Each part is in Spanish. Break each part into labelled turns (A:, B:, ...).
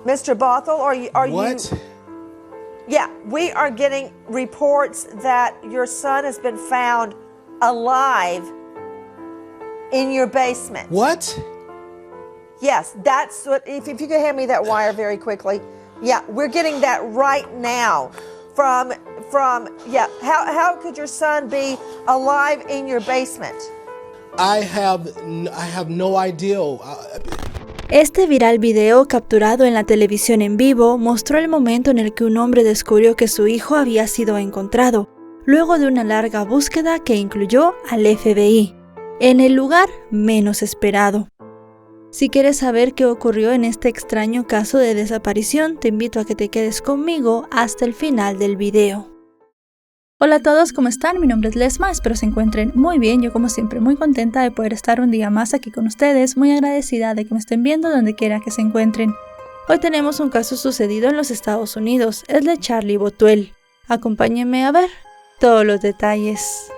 A: Mr. Bothell, are
B: What?
A: you? Yeah, we are getting reports that your son has been found alive in your basement.
B: What?
A: Yes, that's what, if you could hand me that wire very quickly. Yeah, we're getting that right now from how could your son be alive in your basement?
B: I have no idea.
C: Este viral video capturado en la televisión en vivo mostró el momento en el que un hombre descubrió que su hijo había sido encontrado, luego de una larga búsqueda que incluyó al FBI, en el lugar menos esperado. Si quieres saber qué ocurrió en este extraño caso de desaparición, te invito a que te quedes conmigo hasta el final del video. Hola a todos, ¿cómo están? Mi nombre es Lesma, espero se encuentren muy bien. Yo como siempre muy contenta de poder estar un día más aquí con ustedes, muy agradecida de que me estén viendo donde quiera que se encuentren. Hoy tenemos un caso sucedido en los Estados Unidos, es de Charlie Bothwell. Acompáñenme a ver todos los detalles.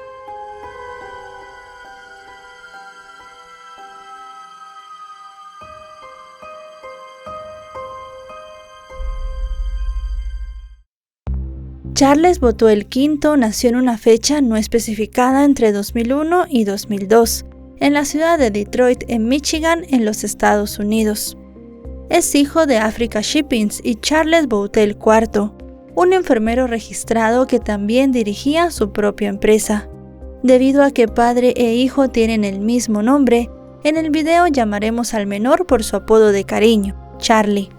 C: Charles Bothwell V nació en una fecha no especificada entre 2001 y 2002, en la ciudad de Detroit, en Michigan, en los Estados Unidos. Es hijo de Africa Shipping y Charles Bothwell IV, un enfermero registrado que también dirigía su propia empresa. Debido a que padre e hijo tienen el mismo nombre, en el video llamaremos al menor por su apodo de cariño, Charlie.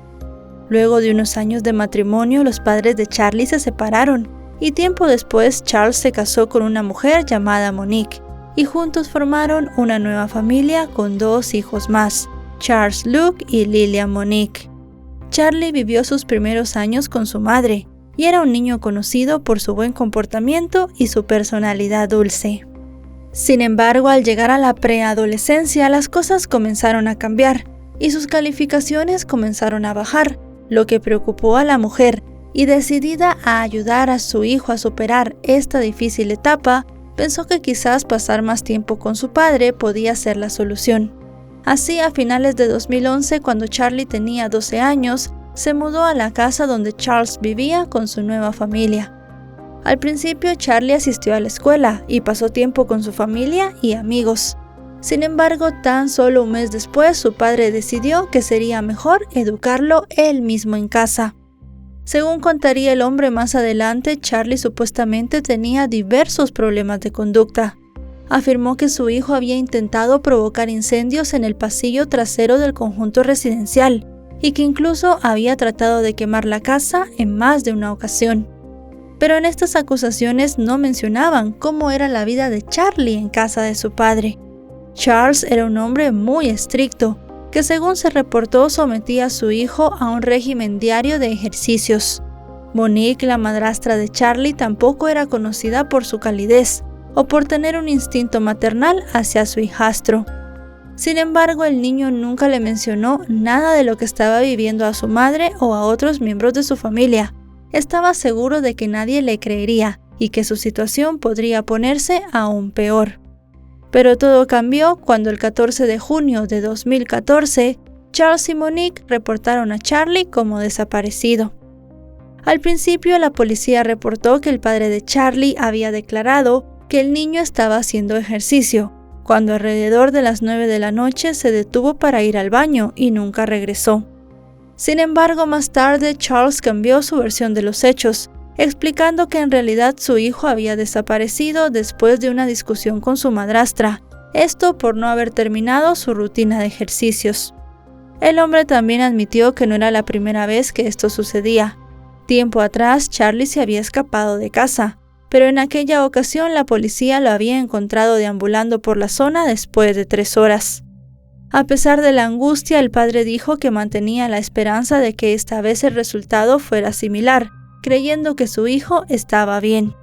C: Luego de unos años de matrimonio, los padres de Charlie se separaron y tiempo después Charles se casó con una mujer llamada Monique y juntos formaron una nueva familia con 2 hijos más, Charles Luke y Lillian Monique. Charlie vivió sus primeros años con su madre y era un niño conocido por su buen comportamiento y su personalidad dulce. Sin embargo, al llegar a la preadolescencia, las cosas comenzaron a cambiar y sus calificaciones comenzaron a bajar, lo que preocupó a la mujer, y decidida a ayudar a su hijo a superar esta difícil etapa, pensó que quizás pasar más tiempo con su padre podía ser la solución. Así, a finales de 2011, cuando Charlie tenía 12 años, se mudó a la casa donde Charles vivía con su nueva familia. Al principio, Charlie asistió a la escuela y pasó tiempo con su familia y amigos. Sin embargo, tan solo un mes después, su padre decidió que sería mejor educarlo él mismo en casa. Según contaría el hombre más adelante, Charlie supuestamente tenía diversos problemas de conducta. Afirmó que su hijo había intentado provocar incendios en el pasillo trasero del conjunto residencial y que incluso había tratado de quemar la casa en más de una ocasión. Pero en estas acusaciones no mencionaban cómo era la vida de Charlie en casa de su padre. Charles era un hombre muy estricto, que según se reportó sometía a su hijo a un régimen diario de ejercicios. Monique, la madrastra de Charlie, tampoco era conocida por su calidez o por tener un instinto maternal hacia su hijastro. Sin embargo, el niño nunca le mencionó nada de lo que estaba viviendo a su madre o a otros miembros de su familia. Estaba seguro de que nadie le creería y que su situación podría ponerse aún peor. Pero todo cambió cuando el 14 de junio de 2014, Charles y Monique reportaron a Charlie como desaparecido. Al principio, la policía reportó que el padre de Charlie había declarado que el niño estaba haciendo ejercicio, cuando alrededor de las 9 de la noche se detuvo para ir al baño y nunca regresó. Sin embargo, más tarde, Charles cambió su versión de los hechos, explicando que en realidad su hijo había desaparecido después de una discusión con su madrastra, esto por no haber terminado su rutina de ejercicios. El hombre también admitió que no era la primera vez que esto sucedía. Tiempo atrás, Charlie se había escapado de casa, pero en aquella ocasión la policía lo había encontrado deambulando por la zona después de 3 horas. A pesar de la angustia, el padre dijo que mantenía la esperanza de que esta vez el resultado fuera similar, creyendo que su hijo estaba bien.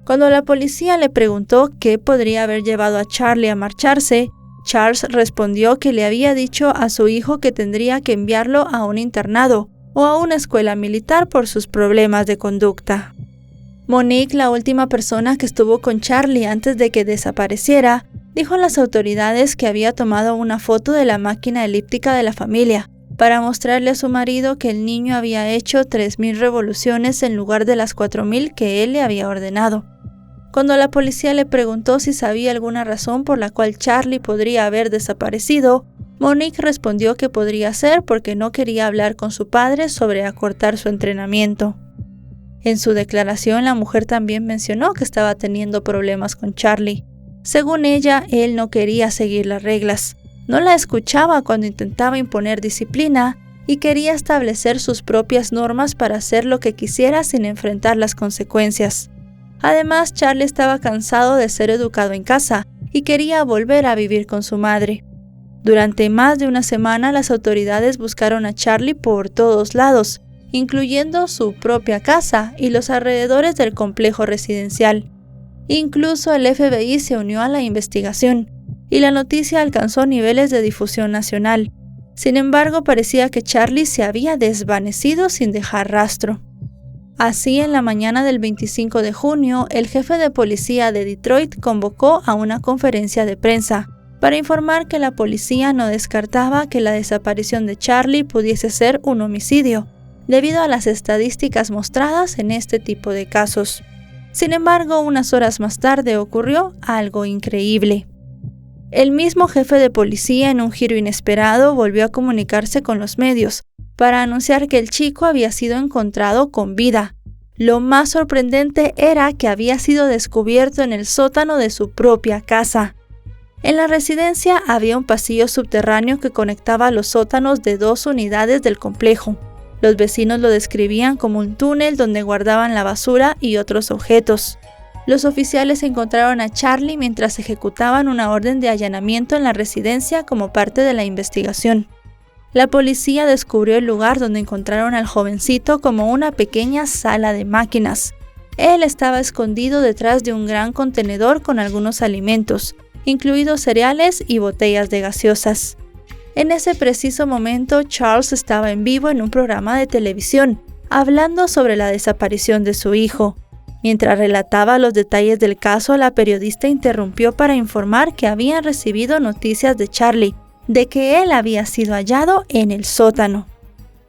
C: Cuando la policía le preguntó qué podría haber llevado a Charlie a marcharse, Charles respondió que le había dicho a su hijo que tendría que enviarlo a un internado o a una escuela militar por sus problemas de conducta. Monique, la última persona que estuvo con Charlie antes de que desapareciera, dijo a las autoridades que había tomado una foto de la máquina elíptica de la familia, para mostrarle a su marido que el niño había hecho 3,000 revoluciones en lugar de las 4,000 que él le había ordenado. Cuando la policía le preguntó si sabía alguna razón por la cual Charlie podría haber desaparecido, Monique respondió que podría ser porque no quería hablar con su padre sobre acortar su entrenamiento. En su declaración, la mujer también mencionó que estaba teniendo problemas con Charlie. Según ella, él no quería seguir las reglas, no la escuchaba cuando intentaba imponer disciplina y quería establecer sus propias normas para hacer lo que quisiera sin enfrentar las consecuencias. Además, Charlie estaba cansado de ser educado en casa y quería volver a vivir con su madre. Durante más de una semana, las autoridades buscaron a Charlie por todos lados, incluyendo su propia casa y los alrededores del complejo residencial. Incluso el FBI se unió a la investigación, y la noticia alcanzó niveles de difusión nacional. Sin embargo, parecía que Charlie se había desvanecido sin dejar rastro. Así, en la mañana del 25 de junio, el jefe de policía de Detroit convocó a una conferencia de prensa para informar que la policía no descartaba que la desaparición de Charlie pudiese ser un homicidio, debido a las estadísticas mostradas en este tipo de casos. Sin embargo, unas horas más tarde ocurrió algo increíble. El mismo jefe de policía, en un giro inesperado, volvió a comunicarse con los medios para anunciar que el chico había sido encontrado con vida. Lo más sorprendente era que había sido descubierto en el sótano de su propia casa. En la residencia había un pasillo subterráneo que conectaba los sótanos de 2 unidades del complejo. Los vecinos lo describían como un túnel donde guardaban la basura y otros objetos. Los oficiales encontraron a Charlie mientras ejecutaban una orden de allanamiento en la residencia como parte de la investigación. La policía descubrió el lugar donde encontraron al jovencito como una pequeña sala de máquinas. Él estaba escondido detrás de un gran contenedor con algunos alimentos, incluidos cereales y botellas de gaseosas. En ese preciso momento, Charles estaba en vivo en un programa de televisión, hablando sobre la desaparición de su hijo. Mientras relataba los detalles del caso, la periodista interrumpió para informar que habían recibido noticias de Charlie, de que él había sido hallado en el sótano.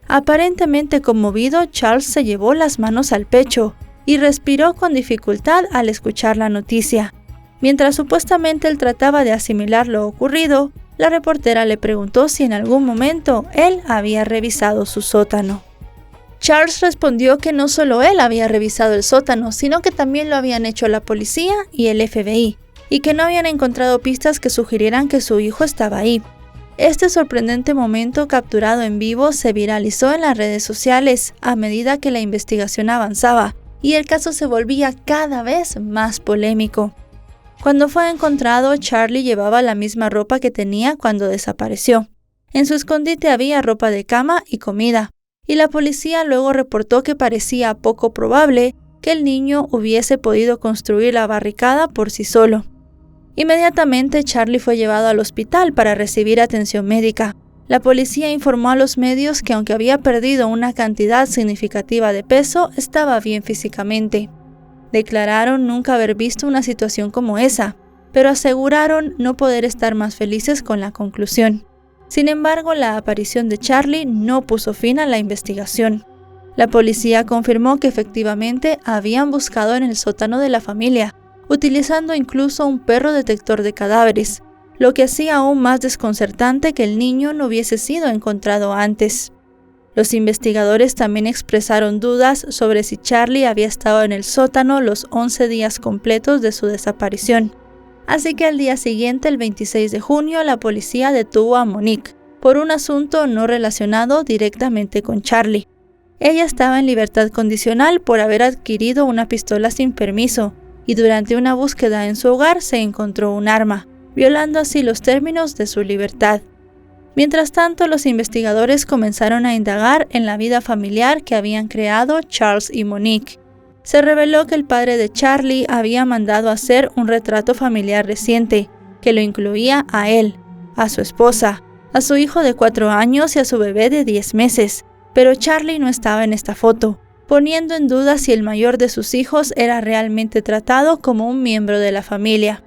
C: Aparentemente conmovido, Charles se llevó las manos al pecho y respiró con dificultad al escuchar la noticia. Mientras supuestamente él trataba de asimilar lo ocurrido, la reportera le preguntó si en algún momento él había revisado su sótano. Charles respondió que no solo él había revisado el sótano, sino que también lo habían hecho la policía y el FBI, y que no habían encontrado pistas que sugirieran que su hijo estaba ahí. Este sorprendente momento capturado en vivo se viralizó en las redes sociales a medida que la investigación avanzaba, y el caso se volvía cada vez más polémico. Cuando fue encontrado, Charlie llevaba la misma ropa que tenía cuando desapareció. En su escondite había ropa de cama y comida, y la policía luego reportó que parecía poco probable que el niño hubiese podido construir la barricada por sí solo. Inmediatamente, Charlie fue llevado al hospital para recibir atención médica. La policía informó a los medios que aunque había perdido una cantidad significativa de peso, estaba bien físicamente. Declararon nunca haber visto una situación como esa, pero aseguraron no poder estar más felices con la conclusión. Sin embargo, la aparición de Charlie no puso fin a la investigación. La policía confirmó que efectivamente habían buscado en el sótano de la familia, utilizando incluso un perro detector de cadáveres, lo que hacía aún más desconcertante que el niño no hubiese sido encontrado antes. Los investigadores también expresaron dudas sobre si Charlie había estado en el sótano los 11 días completos de su desaparición. Así que al día siguiente, el 26 de junio, la policía detuvo a Monique por un asunto no relacionado directamente con Charlie. Ella estaba en libertad condicional por haber adquirido una pistola sin permiso, y durante una búsqueda en su hogar se encontró un arma, violando así los términos de su libertad. Mientras tanto, los investigadores comenzaron a indagar en la vida familiar que habían creado Charles y Monique. Se reveló que el padre de Charlie había mandado hacer un retrato familiar reciente, que lo incluía a él, a su esposa, a su hijo de 4 años y a su bebé de 10 meses, pero Charlie no estaba en esta foto, poniendo en duda si el mayor de sus hijos era realmente tratado como un miembro de la familia.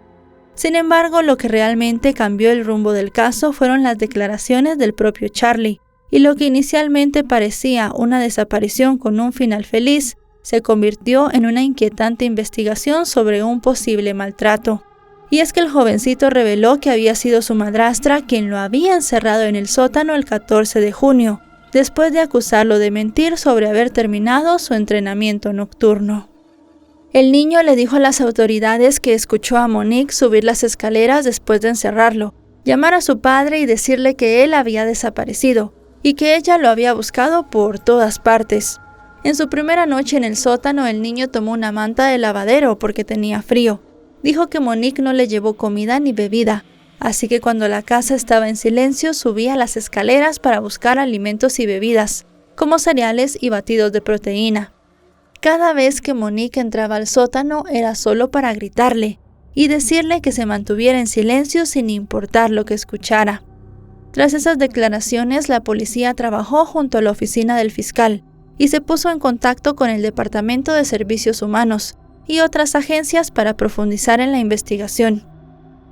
C: Sin embargo, lo que realmente cambió el rumbo del caso fueron las declaraciones del propio Charlie, y lo que inicialmente parecía una desaparición con un final feliz, se convirtió en una inquietante investigación sobre un posible maltrato. Y es que el jovencito reveló que había sido su madrastra quien lo había encerrado en el sótano el 14 de junio, después de acusarlo de mentir sobre haber terminado su entrenamiento nocturno. El niño le dijo a las autoridades que escuchó a Monique subir las escaleras después de encerrarlo, llamar a su padre y decirle que él había desaparecido y que ella lo había buscado por todas partes. En su primera noche en el sótano, el niño tomó una manta de lavadero porque tenía frío. Dijo que Monique no le llevó comida ni bebida, así que cuando la casa estaba en silencio subía las escaleras para buscar alimentos y bebidas, como cereales y batidos de proteína. Cada vez que Monique entraba al sótano era solo para gritarle y decirle que se mantuviera en silencio sin importar lo que escuchara. Tras esas declaraciones, la policía trabajó junto a la oficina del fiscal y se puso en contacto con el Departamento de Servicios Humanos y otras agencias para profundizar en la investigación.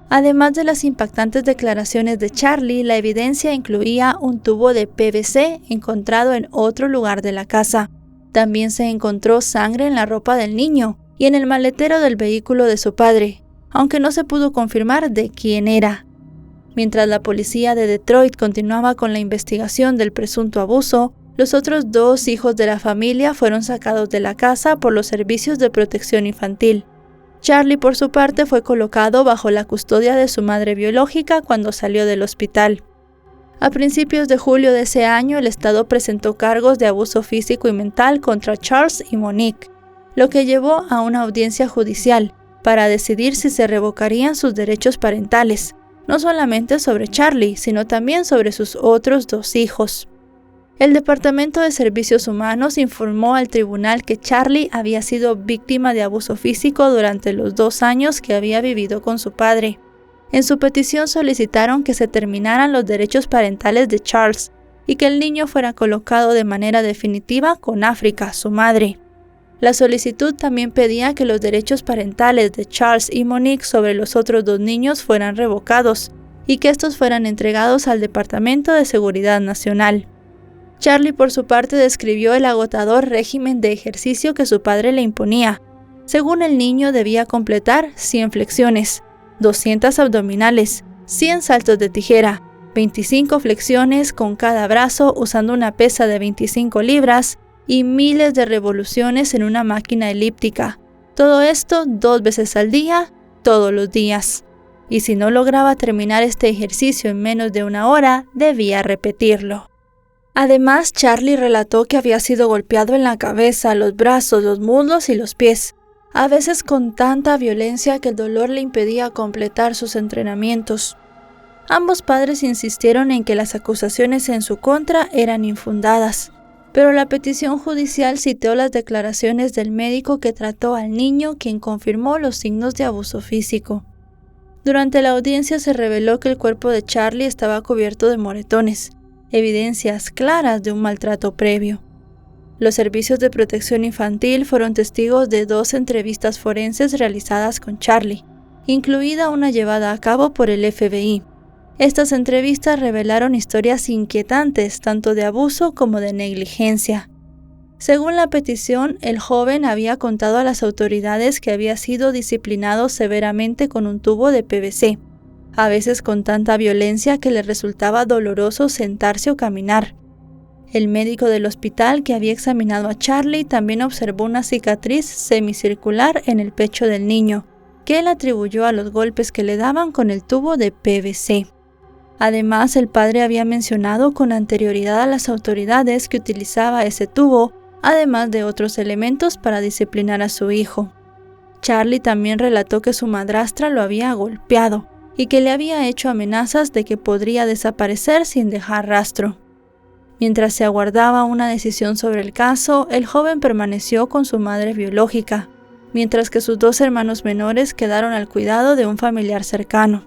C: Además de las impactantes declaraciones de Charlie, la evidencia incluía un tubo de PVC encontrado en otro lugar de la casa. También se encontró sangre en la ropa del niño y en el maletero del vehículo de su padre, aunque no se pudo confirmar de quién era. Mientras la policía de Detroit continuaba con la investigación del presunto abuso, los otros 2 hijos de la familia fueron sacados de la casa por los servicios de protección infantil. Charlie, por su parte, fue colocado bajo la custodia de su madre biológica cuando salió del hospital. A principios de julio de ese año, el Estado presentó cargos de abuso físico y mental contra Charles y Monique, lo que llevó a una audiencia judicial para decidir si se revocarían sus derechos parentales, no solamente sobre Charlie, sino también sobre sus otros 2 hijos. El Departamento de Servicios Humanos informó al tribunal que Charlie había sido víctima de abuso físico durante los 2 años que había vivido con su padre. En su petición solicitaron que se terminaran los derechos parentales de Charles y que el niño fuera colocado de manera definitiva con África, su madre. La solicitud también pedía que los derechos parentales de Charles y Monique sobre los otros 2 niños fueran revocados y que estos fueran entregados al Departamento de Seguridad Nacional. Charlie, por su parte, describió el agotador régimen de ejercicio que su padre le imponía. Según el niño, debía completar 100 flexiones, 200 abdominales, 100 saltos de tijera, 25 flexiones con cada brazo usando una pesa de 25 libras y miles de revoluciones en una máquina elíptica. Todo esto 2 veces al día, todos los días. Y si no lograba terminar este ejercicio en menos de 1 hora, debía repetirlo. Además, Charlie relató que había sido golpeado en la cabeza, los brazos, los muslos y los pies, a veces con tanta violencia que el dolor le impedía completar sus entrenamientos. Ambos padres insistieron en que las acusaciones en su contra eran infundadas, pero la petición judicial citó las declaraciones del médico que trató al niño, quien confirmó los signos de abuso físico. Durante la audiencia se reveló que el cuerpo de Charlie estaba cubierto de moretones, evidencias claras de un maltrato previo. Los servicios de protección infantil fueron testigos de 2 entrevistas forenses realizadas con Charlie, incluida una llevada a cabo por el FBI. Estas entrevistas revelaron historias inquietantes tanto de abuso como de negligencia. Según la petición, el joven había contado a las autoridades que había sido disciplinado severamente con un tubo de PVC, a veces con tanta violencia que le resultaba doloroso sentarse o caminar. El médico del hospital que había examinado a Charlie también observó una cicatriz semicircular en el pecho del niño, que él atribuyó a los golpes que le daban con el tubo de PVC. Además, el padre había mencionado con anterioridad a las autoridades que utilizaba ese tubo, además de otros elementos para disciplinar a su hijo. Charlie también relató que su madrastra lo había golpeado y que le había hecho amenazas de que podría desaparecer sin dejar rastro. Mientras se aguardaba una decisión sobre el caso, el joven permaneció con su madre biológica, mientras que sus 2 hermanos menores quedaron al cuidado de un familiar cercano.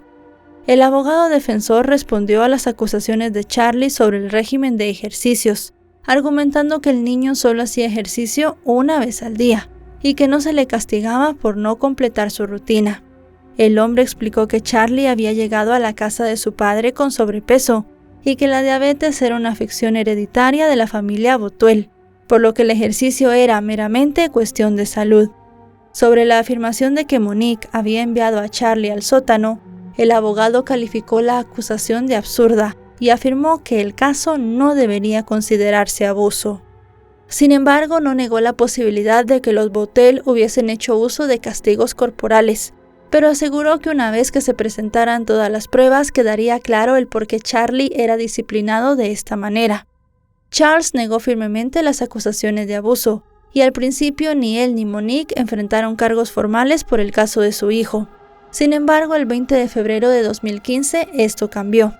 C: El abogado defensor respondió a las acusaciones de Charlie sobre el régimen de ejercicios, argumentando que el niño solo hacía ejercicio 1 vez al día y que no se le castigaba por no completar su rutina. El hombre explicó que Charlie había llegado a la casa de su padre con sobrepeso y que la diabetes era una afección hereditaria de la familia Botuel, por lo que el ejercicio era meramente cuestión de salud. Sobre la afirmación de que Monique había enviado a Charlie al sótano, el abogado calificó la acusación de absurda y afirmó que el caso no debería considerarse abuso. Sin embargo, no negó la posibilidad de que los Botuel hubiesen hecho uso de castigos corporales, pero aseguró que una vez que se presentaran todas las pruebas quedaría claro el por qué Charlie era disciplinado de esta manera. Charles negó firmemente las acusaciones de abuso, y al principio ni él ni Monique enfrentaron cargos formales por el caso de su hijo. Sin embargo, el 20 de febrero de 2015 esto cambió.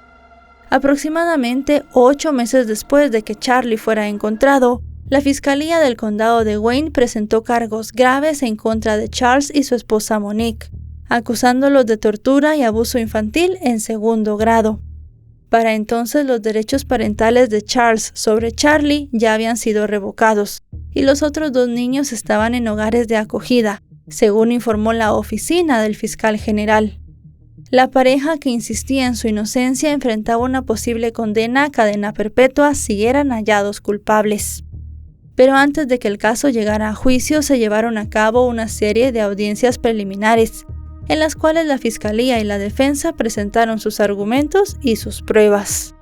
C: Aproximadamente 8 meses después de que Charlie fuera encontrado, la Fiscalía del Condado de Wayne presentó cargos graves en contra de Charles y su esposa Monique, acusándolos de tortura y abuso infantil en segundo grado. Para entonces los derechos parentales de Charles sobre Charlie ya habían sido revocados, y los otros 2 niños estaban en hogares de acogida, según informó la oficina del fiscal general. La pareja, que insistía en su inocencia, enfrentaba una posible condena a cadena perpetua si eran hallados culpables. Pero antes de que el caso llegara a juicio, se llevaron a cabo una serie de audiencias preliminares, en las cuales la Fiscalía y la defensa presentaron sus argumentos y sus pruebas.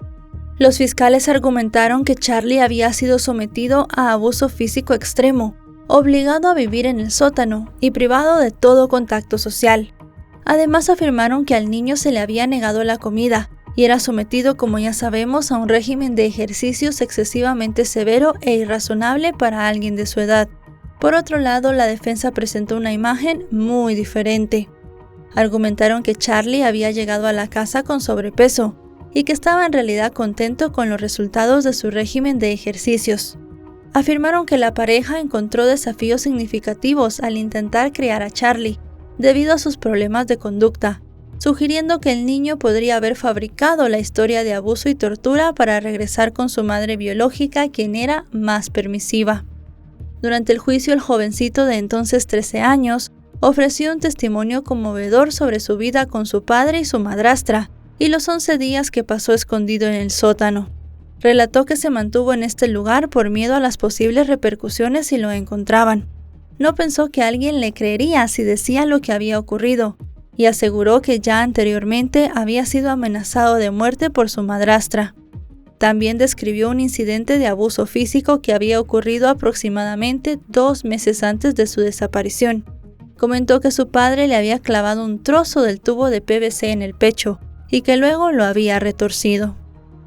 C: Los fiscales argumentaron que Charlie había sido sometido a abuso físico extremo, obligado a vivir en el sótano y privado de todo contacto social. Además, afirmaron que al niño se le había negado la comida y era sometido, como ya sabemos, a un régimen de ejercicios excesivamente severo e irrazonable para alguien de su edad. Por otro lado, la defensa presentó una imagen muy diferente. Argumentaron que Charlie había llegado a la casa con sobrepeso y que estaba en realidad contento con los resultados de su régimen de ejercicios. Afirmaron que la pareja encontró desafíos significativos al intentar criar a Charlie, debido a sus problemas de conducta, sugiriendo que el niño podría haber fabricado la historia de abuso y tortura para regresar con su madre biológica, quien era más permisiva. Durante el juicio, el jovencito de entonces 13 años ofreció un testimonio conmovedor sobre su vida con su padre y su madrastra, y los 11 días que pasó escondido en el sótano. Relató que se mantuvo en este lugar por miedo a las posibles repercusiones si lo encontraban. No pensó que alguien le creería si decía lo que había ocurrido, y aseguró que ya anteriormente había sido amenazado de muerte por su madrastra. También describió un incidente de abuso físico que había ocurrido aproximadamente 2 meses antes de su desaparición. Comentó que su padre le había clavado un trozo del tubo de PVC en el pecho y que luego lo había retorcido.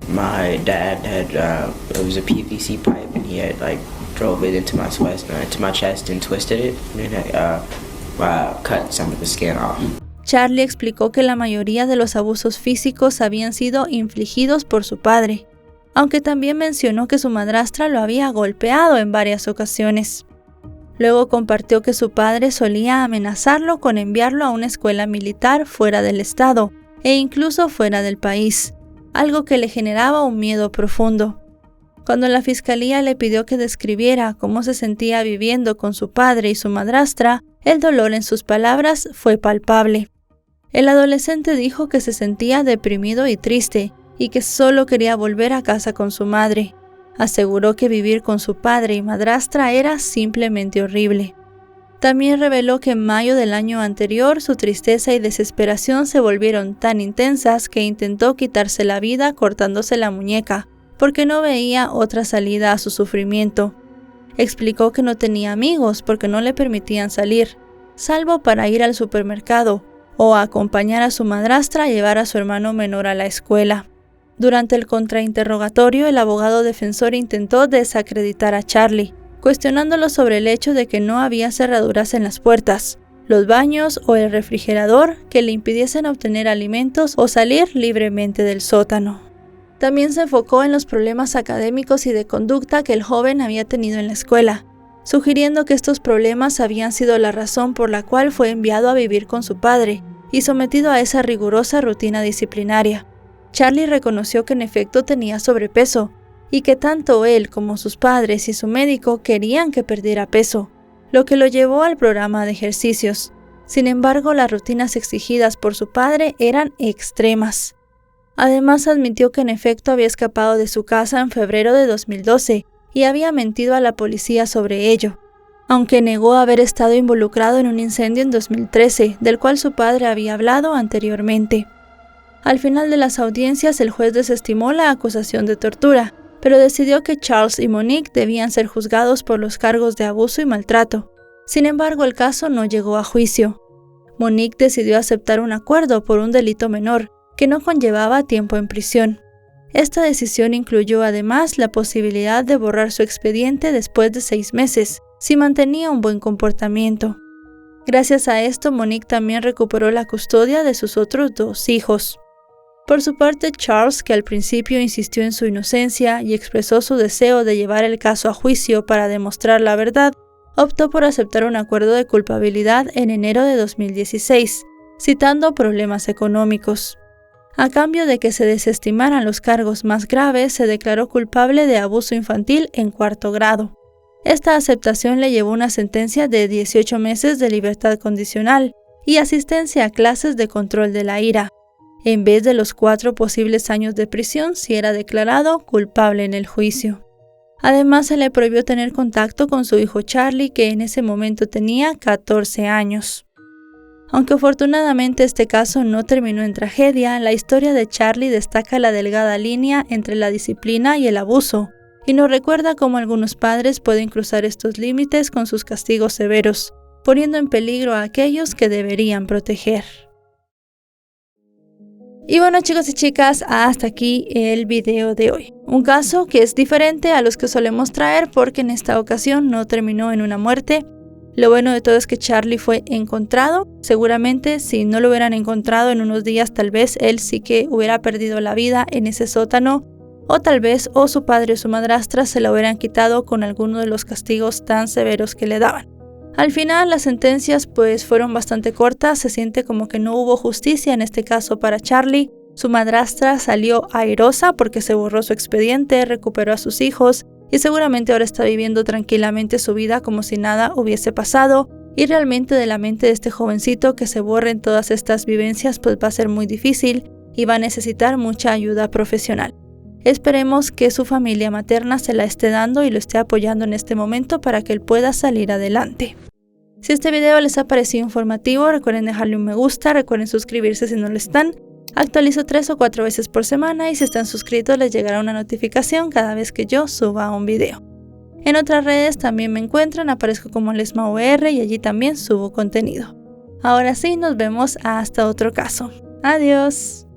D: My dad had it was a PVC pipe, and he had drove it into my chest and twisted it, and cut some of the skin off.
C: Charlie explicó que la mayoría de los abusos físicos habían sido infligidos por su padre, aunque también mencionó que su madrastra lo había golpeado en varias ocasiones. Luego compartió que su padre solía amenazarlo con enviarlo a una escuela militar fuera del estado e incluso fuera del país, algo que le generaba un miedo profundo. Cuando la fiscalía le pidió que describiera cómo se sentía viviendo con su padre y su madrastra, el dolor en sus palabras fue palpable. El adolescente dijo que se sentía deprimido y triste y que solo quería volver a casa con su madre. Aseguró que vivir con su padre y madrastra era simplemente horrible. También reveló que en mayo del año anterior su tristeza y desesperación se volvieron tan intensas que intentó quitarse la vida cortándose la muñeca, porque no veía otra salida a su sufrimiento. Explicó que no tenía amigos porque no le permitían salir, salvo para ir al supermercado o a acompañar a su madrastra a llevar a su hermano menor a la escuela. Durante el contrainterrogatorio, el abogado defensor intentó desacreditar a Charlie, cuestionándolo sobre el hecho de que no había cerraduras en las puertas, los baños o el refrigerador que le impidiesen obtener alimentos o salir libremente del sótano. También se enfocó en los problemas académicos y de conducta que el joven había tenido en la escuela, sugiriendo que estos problemas habían sido la razón por la cual fue enviado a vivir con su padre y sometido a esa rigurosa rutina disciplinaria. Charlie reconoció que en efecto tenía sobrepeso y que tanto él como sus padres y su médico querían que perdiera peso, lo que lo llevó al programa de ejercicios. Sin embargo, las rutinas exigidas por su padre eran extremas. Además, admitió que en efecto había escapado de su casa en febrero de 2012 y había mentido a la policía sobre ello, aunque negó haber estado involucrado en un incendio en 2013, del cual su padre había hablado anteriormente. Al final de las audiencias, el juez desestimó la acusación de tortura, pero decidió que Charles y Monique debían ser juzgados por los cargos de abuso y maltrato. Sin embargo, el caso no llegó a juicio. Monique decidió aceptar un acuerdo por un delito menor, que no conllevaba tiempo en prisión. Esta decisión incluyó además la posibilidad de borrar su expediente después de 6 meses, si mantenía un buen comportamiento. Gracias a esto, Monique también recuperó la custodia de sus otros 2 hijos. Por su parte, Charles, que al principio insistió en su inocencia y expresó su deseo de llevar el caso a juicio para demostrar la verdad, optó por aceptar un acuerdo de culpabilidad en enero de 2016, citando problemas económicos. A cambio de que se desestimaran los cargos más graves, se declaró culpable de abuso infantil en 4º grado. Esta aceptación le llevó una sentencia de 18 meses de libertad condicional y asistencia a clases de control de la ira, en vez de los 4 posibles años de prisión si era declarado culpable en el juicio. Además, se le prohibió tener contacto con su hijo Charlie, que en ese momento tenía 14 años. Aunque afortunadamente este caso no terminó en tragedia, la historia de Charlie destaca la delgada línea entre la disciplina y el abuso, y nos recuerda cómo algunos padres pueden cruzar estos límites con sus castigos severos, poniendo en peligro a aquellos que deberían proteger. Y bueno, chicos y chicas, hasta aquí el video de hoy. Un caso que es diferente a los que solemos traer porque en esta ocasión no terminó en una muerte. Lo bueno de todo es que Charlie fue encontrado. Seguramente si no lo hubieran encontrado en unos días, tal vez él sí que hubiera perdido la vida en ese sótano, o tal vez o su padre o su madrastra se la hubieran quitado con alguno de los castigos tan severos que le daban. Al final las sentencias pues fueron bastante cortas, se siente como que no hubo justicia en este caso para Charlie. Su madrastra salió airosa porque se borró su expediente, recuperó a sus hijos y seguramente ahora está viviendo tranquilamente su vida como si nada hubiese pasado, y realmente de la mente de este jovencito que se borren todas estas vivencias pues va a ser muy difícil y va a necesitar mucha ayuda profesional. Esperemos que su familia materna se la esté dando y lo esté apoyando en este momento para que él pueda salir adelante. Si este video les ha parecido informativo, recuerden dejarle un me gusta, recuerden suscribirse si no lo están. Actualizo 3 o 4 veces por semana y si están suscritos les llegará una notificación cada vez que yo suba un video. En otras redes también me encuentran, aparezco como LesmaUR y allí también subo contenido. Ahora sí, nos vemos hasta otro caso. Adiós.